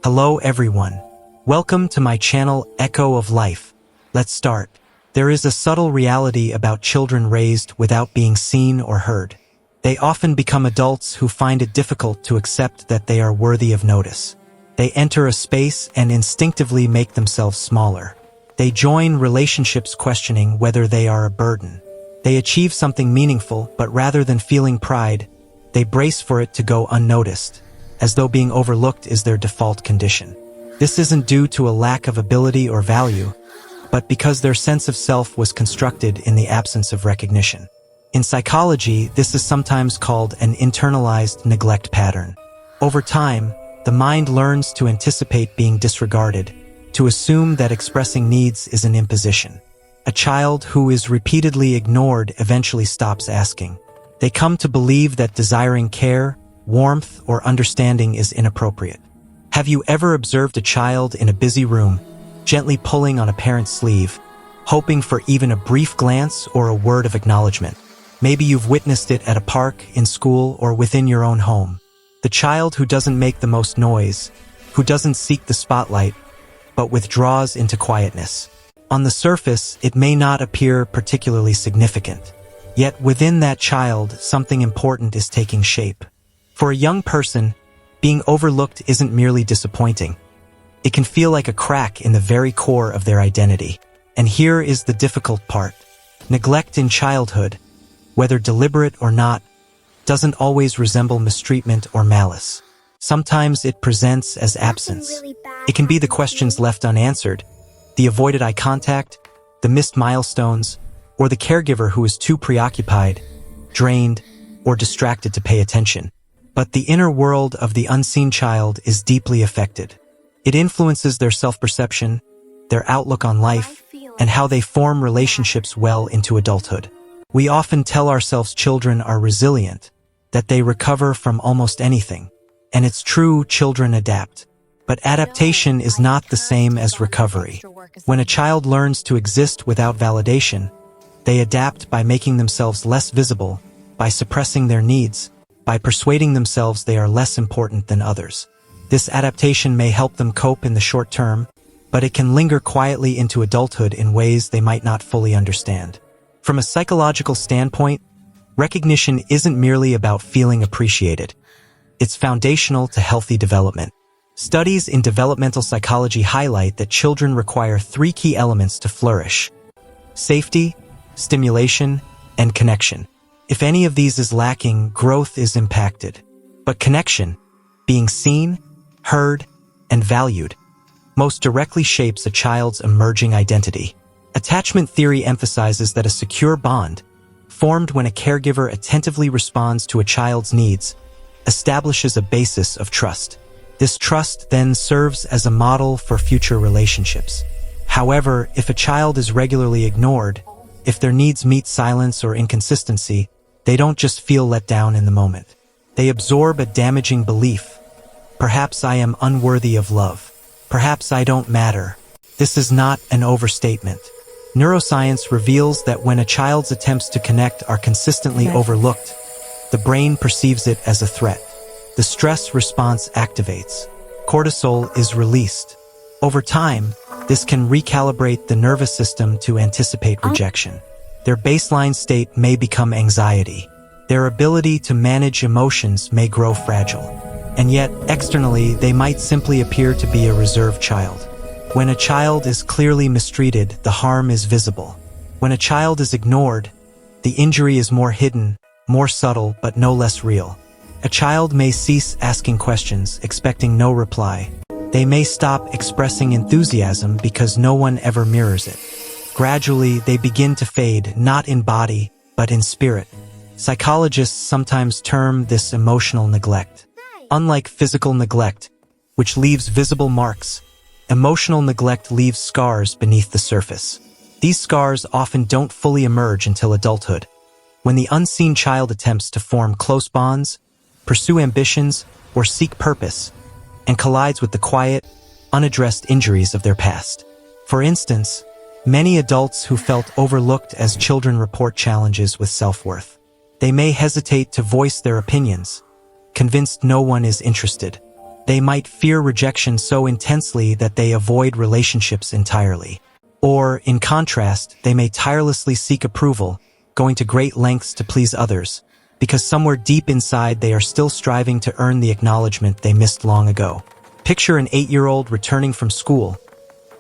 Hello everyone. Welcome to my channel Echo of Life. Let's start. There is a subtle reality about children raised without being seen or heard. They often become adults who find it difficult to accept that they are worthy of notice. They enter a space and instinctively make themselves smaller. They join relationships questioning whether they are a burden. They achieve something meaningful, but rather than feeling pride, they brace for it to go unnoticed, as though being overlooked is their default condition. This isn't due to a lack of ability or value, but because their sense of self was constructed in the absence of recognition. In psychology, this is sometimes called an internalized neglect pattern. Over time, the mind learns to anticipate being disregarded, to assume that expressing needs is an imposition. A child who is repeatedly ignored eventually stops asking. They come to believe that desiring care, warmth, or understanding is inappropriate. Have you ever observed a child in a busy room, gently pulling on a parent's sleeve, hoping for even a brief glance or a word of acknowledgement? Maybe you've witnessed it at a park, in school, or within your own home. The child who doesn't make the most noise, who doesn't seek the spotlight, but withdraws into quietness. On the surface, it may not appear particularly significant. Yet within that child, something important is taking shape. For a young person, being overlooked isn't merely disappointing. It can feel like a crack in the very core of their identity. And here is the difficult part. Neglect in childhood, whether deliberate or not, doesn't always resemble mistreatment or malice. Sometimes it presents as absence. It can be the questions left unanswered, the avoided eye contact, the missed milestones, or the caregiver who is too preoccupied, drained, or distracted to pay attention. But the inner world of the unseen child is deeply affected. It influences their self-perception, their outlook on life, and how they form relationships well into adulthood. We often tell ourselves children are resilient, that they recover from almost anything. And it's true, children adapt. But adaptation is not the same as recovery. When a child learns to exist without validation, they adapt by making themselves less visible, by suppressing their needs, by persuading themselves they are less important than others. This adaptation may help them cope in the short term, but it can linger quietly into adulthood in ways they might not fully understand. From a psychological standpoint, recognition isn't merely about feeling appreciated. It's foundational to healthy development. Studies in developmental psychology highlight that children require 3 key elements to flourish: safety, stimulation, and connection. If any of these is lacking, growth is impacted. But connection, being seen, heard, and valued, most directly shapes a child's emerging identity. Attachment theory emphasizes that a secure bond, formed when a caregiver attentively responds to a child's needs, establishes a basis of trust. This trust then serves as a model for future relationships. However, if a child is regularly ignored, if their needs meet silence or inconsistency, they don't just feel let down in the moment. They absorb a damaging belief. Perhaps I am unworthy of love. Perhaps I don't matter. This is not an overstatement. Neuroscience reveals that when a child's attempts to connect are consistently overlooked, the brain perceives it as a threat. The stress response activates. Cortisol is released. Over time, this can recalibrate the nervous system to anticipate rejection. Their baseline state may become anxiety. Their ability to manage emotions may grow fragile. And yet, externally, they might simply appear to be a reserved child. When a child is clearly mistreated, the harm is visible. When a child is ignored, the injury is more hidden, more subtle, but no less real. A child may cease asking questions, expecting no reply. They may stop expressing enthusiasm because no one ever mirrors it. Gradually, they begin to fade, not in body, but in spirit. Psychologists sometimes term this emotional neglect. Unlike physical neglect, which leaves visible marks, emotional neglect leaves scars beneath the surface. These scars often don't fully emerge until adulthood, when the unseen child attempts to form close bonds, pursue ambitions, or seek purpose, and collides with the quiet, unaddressed injuries of their past. For instance, many adults who felt overlooked as children report challenges with self-worth. They may hesitate to voice their opinions, convinced no one is interested. They might fear rejection so intensely that they avoid relationships entirely. Or, in contrast, they may tirelessly seek approval, going to great lengths to please others, because somewhere deep inside they are still striving to earn the acknowledgement they missed long ago. Picture an 8-year-old returning from school,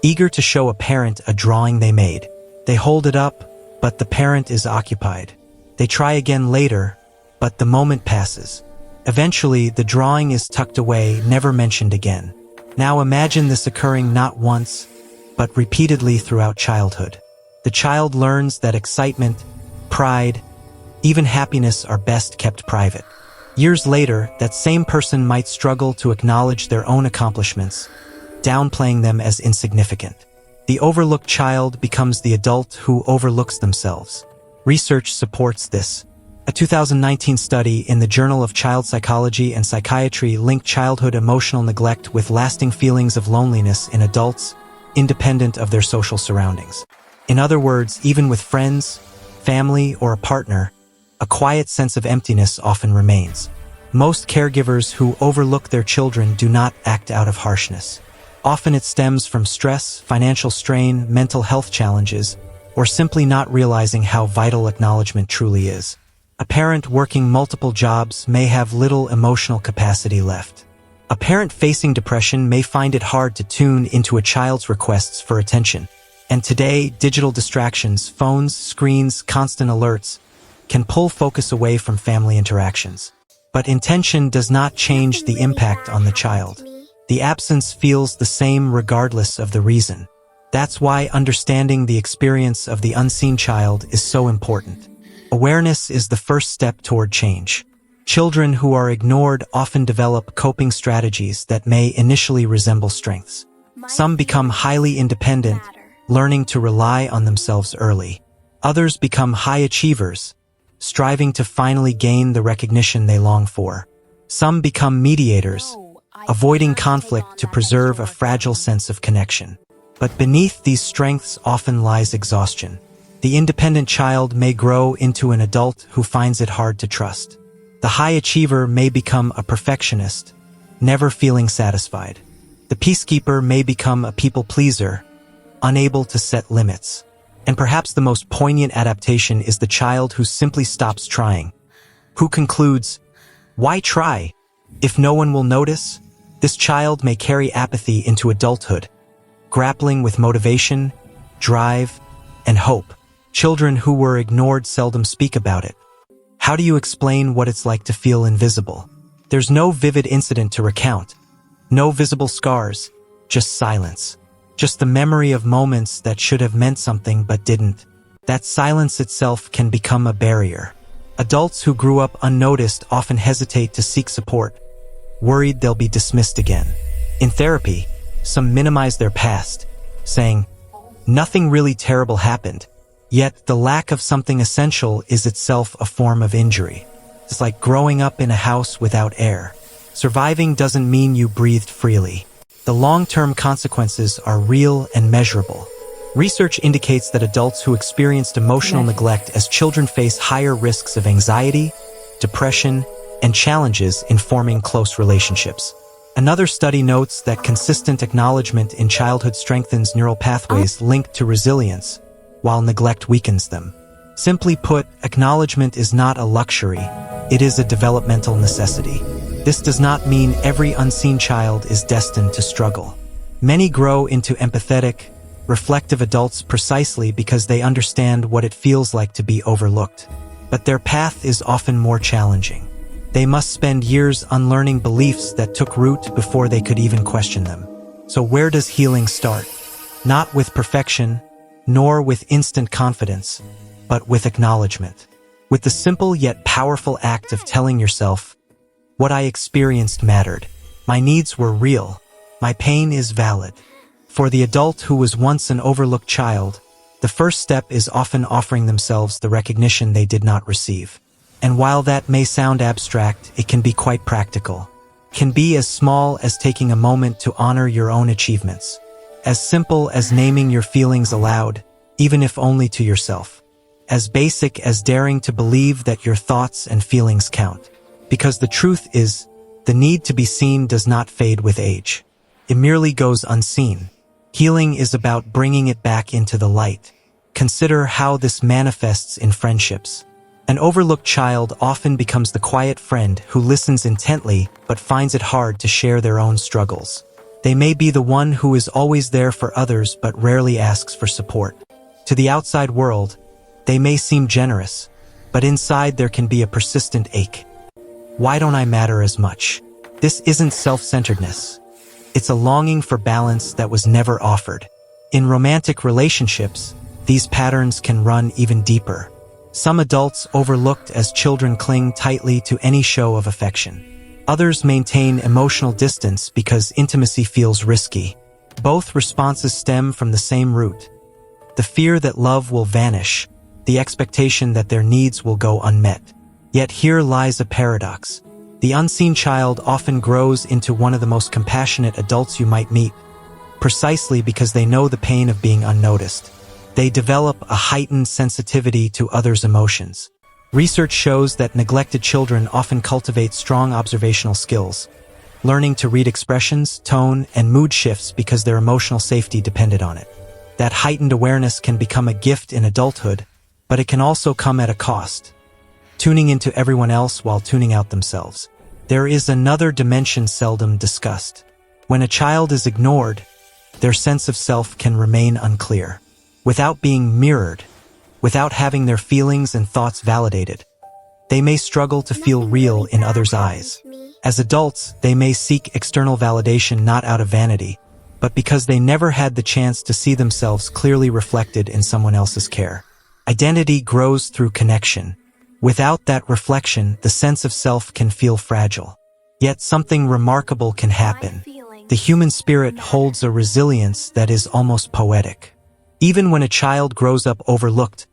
eager to show a parent a drawing they made. They hold it up, but the parent is occupied. They try again later, but the moment passes. Eventually, the drawing is tucked away, never mentioned again. Now imagine this occurring not once, but repeatedly throughout childhood. The child learns that excitement, pride, even happiness are best kept private. Years later, that same person might struggle to acknowledge their own accomplishments, downplaying them as insignificant. The overlooked child becomes the adult who overlooks themselves. Research supports this. A 2019 study in the Journal of Child Psychology and Psychiatry linked childhood emotional neglect with lasting feelings of loneliness in adults, independent of their social surroundings. In other words, even with friends, family, or a partner, a quiet sense of emptiness often remains. Most caregivers who overlook their children do not act out of harshness. Often it stems from stress, financial strain, mental health challenges, or simply not realizing how vital acknowledgement truly is. A parent working multiple jobs may have little emotional capacity left. A parent facing depression may find it hard to tune into a child's requests for attention. And today, digital distractions, phones, screens, constant alerts, can pull focus away from family interactions. But intention does not change the impact on the child. The absence feels the same regardless of the reason. That's why understanding the experience of the unseen child is so important. Awareness is the first step toward change. Children who are ignored often develop coping strategies that may initially resemble strengths. Some become highly independent, learning to rely on themselves early. Others become high achievers, striving to finally gain the recognition they long for. Some become mediators, avoiding conflict to preserve a fragile sense of connection. But beneath these strengths often lies exhaustion. The independent child may grow into an adult who finds it hard to trust. The high achiever may become a perfectionist, never feeling satisfied. The peacekeeper may become a people pleaser, unable to set limits. And perhaps the most poignant adaptation is the child who simply stops trying, who concludes, "Why try? If no one will notice?" This child may carry apathy into adulthood, grappling with motivation, drive, and hope. Children who were ignored seldom speak about it. How do you explain what it's like to feel invisible? There's no vivid incident to recount, no visible scars, just silence. Just the memory of moments that should have meant something but didn't. That silence itself can become a barrier. Adults who grew up unnoticed often hesitate to seek support, worried they'll be dismissed again. In therapy, some minimize their past, saying, "Nothing really terrible happened." Yet the lack of something essential is itself a form of injury. It's like growing up in a house without air. Surviving doesn't mean you breathed freely. The long-term consequences are real and measurable. Research indicates that adults who experienced emotional neglect as children face higher risks of anxiety, depression, and challenges in forming close relationships. Another study notes that consistent acknowledgement in childhood strengthens neural pathways linked to resilience, while neglect weakens them. Simply put, acknowledgement is not a luxury, it is a developmental necessity. This does not mean every unseen child is destined to struggle. Many grow into empathetic, reflective adults precisely because they understand what it feels like to be overlooked. But their path is often more challenging. They must spend years unlearning beliefs that took root before they could even question them. So where does healing start? Not with perfection, nor with instant confidence, but with acknowledgement. With the simple yet powerful act of telling yourself, "What I experienced mattered. My needs were real. My pain is valid." For the adult who was once an overlooked child, the first step is often offering themselves the recognition they did not receive. And while that may sound abstract, it can be quite practical. It can be as small as taking a moment to honor your own achievements. As simple as naming your feelings aloud, even if only to yourself. As basic as daring to believe that your thoughts and feelings count. Because the truth is, The need to be seen does not fade with age. It merely goes unseen. Healing is about bringing it back into the light. Consider how this manifests in friendships. An overlooked child often becomes the quiet friend who listens intently but finds it hard to share their own struggles. They may be the one who is always there for others but rarely asks for support. To the outside world, they may seem generous, but inside there can be a persistent ache. Why don't I matter as much? This isn't self-centeredness. It's a longing for balance that was never offered. In romantic relationships, these patterns can run even deeper. Some adults overlooked as children cling tightly to any show of affection. Others maintain emotional distance because intimacy feels risky. Both responses stem from the same root: the fear that love will vanish, the expectation that their needs will go unmet. Yet here lies a paradox. The unseen child often grows into one of the most compassionate adults you might meet, precisely because they know the pain of being unnoticed. They develop a heightened sensitivity to others' emotions. Research shows that neglected children often cultivate strong observational skills, learning to read expressions, tone, and mood shifts because their emotional safety depended on it. That heightened awareness can become a gift in adulthood, but it can also come at a cost: tuning into everyone else while tuning out themselves. There is another dimension seldom discussed. When a child is ignored, their sense of self can remain unclear. Without being mirrored, without having their feelings and thoughts validated, they may struggle to feel real in others' eyes. As adults, they may seek external validation not out of vanity, but because they never had the chance to see themselves clearly reflected in someone else's care. Identity grows through connection. Without that reflection, the sense of self can feel fragile. Yet something remarkable can happen. The human spirit holds a resilience that is almost poetic. Even when a child grows up overlooked,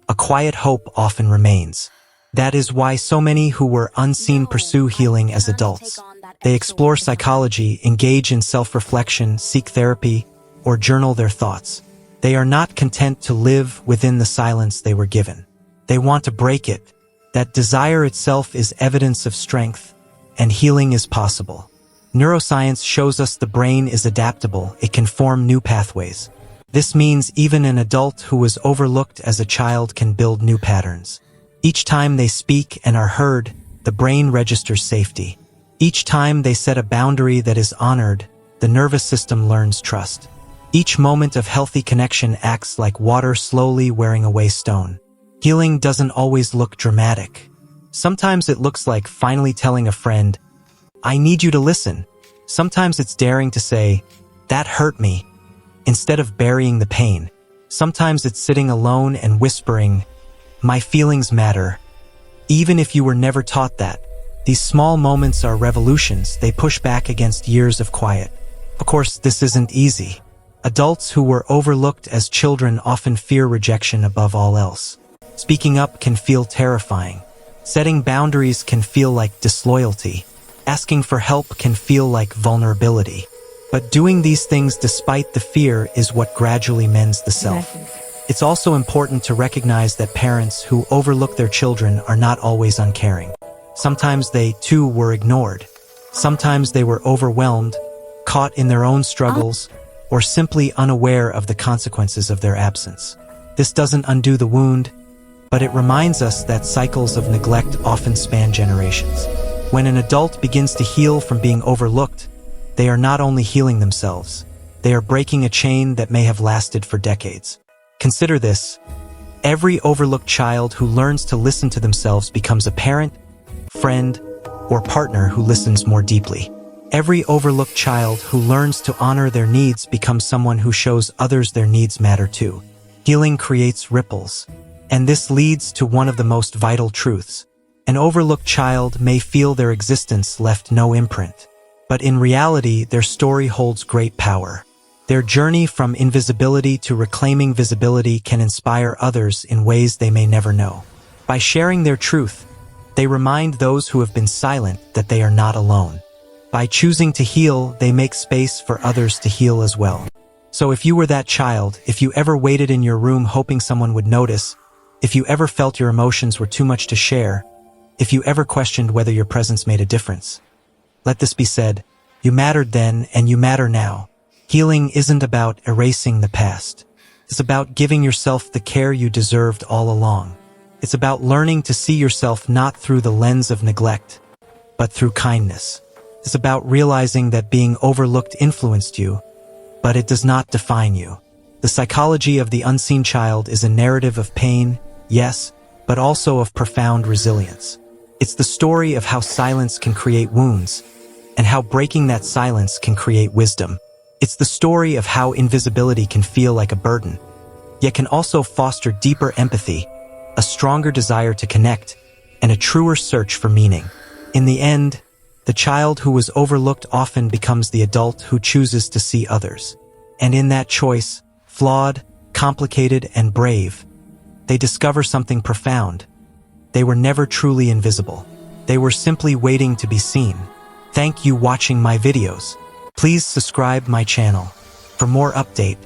a quiet hope often remains. That is why so many who were unseen pursue healing as adults. They explore psychology, engage in self-reflection, seek therapy, or journal their thoughts. They are not content to live within the silence they were given. They want to break it. That desire itself is evidence of strength, and healing is possible. Neuroscience shows us the brain is adaptable. It can form new pathways. This means even an adult who was overlooked as a child can build new patterns. Each time they speak and are heard, the brain registers safety. Each time they set a boundary that is honored, the nervous system learns trust. Each moment of healthy connection acts like water slowly wearing away stone. Healing doesn't always look dramatic. Sometimes it looks like finally telling a friend, "I need you to listen." Sometimes it's daring to say, "That hurt me," instead of burying the pain. Sometimes it's sitting alone and whispering, "My feelings matter." Even if you were never taught that, these small moments are revolutions. They push back against years of quiet. Of course, this isn't easy. Adults who were overlooked as children often fear rejection above all else. Speaking up can feel terrifying. Setting boundaries can feel like disloyalty. Asking for help can feel like vulnerability. But doing these things despite the fear is what gradually mends the self. It's also important to recognize that parents who overlook their children are not always uncaring. Sometimes they, too, were ignored. Sometimes they were overwhelmed, caught in their own struggles, or simply unaware of the consequences of their absence. This doesn't undo the wound, but it reminds us that cycles of neglect often span generations. When an adult begins to heal from being overlooked, they are not only healing themselves, they are breaking a chain that may have lasted for decades. Consider this: every overlooked child who learns to listen to themselves becomes a parent, friend, or partner who listens more deeply. Every overlooked child who learns to honor their needs becomes someone who shows others their needs matter too. Healing creates ripples, and this leads to one of the most vital truths. An overlooked child may feel their existence left no imprint, but in reality, their story holds great power. Their journey from invisibility to reclaiming visibility can inspire others in ways they may never know. By sharing their truth, they remind those who have been silent that they are not alone. By choosing to heal, they make space for others to heal as well. So if you were that child, if you ever waited in your room hoping someone would notice, if you ever felt your emotions were too much to share, if you ever questioned whether your presence made a difference, Let this be said, you mattered then and you matter now. Healing isn't about erasing the past. It's about giving yourself the care you deserved all along. It's about learning to see yourself not through the lens of neglect, but through kindness. It's about realizing that being overlooked influenced you, but it does not define you. The psychology of the unseen child is a narrative of pain, yes, but also of profound resilience. It's the story of how silence can create wounds, and how breaking that silence can create wisdom. It's the story of how invisibility can feel like a burden, yet can also foster deeper empathy, a stronger desire to connect, and a truer search for meaning. In the end, the child who was overlooked often becomes the adult who chooses to see others. And in that choice, flawed, complicated, and brave, they discover something profound. They were never truly invisible. They were simply waiting to be seen. Thank you for watching my videos. Please subscribe my channel for more update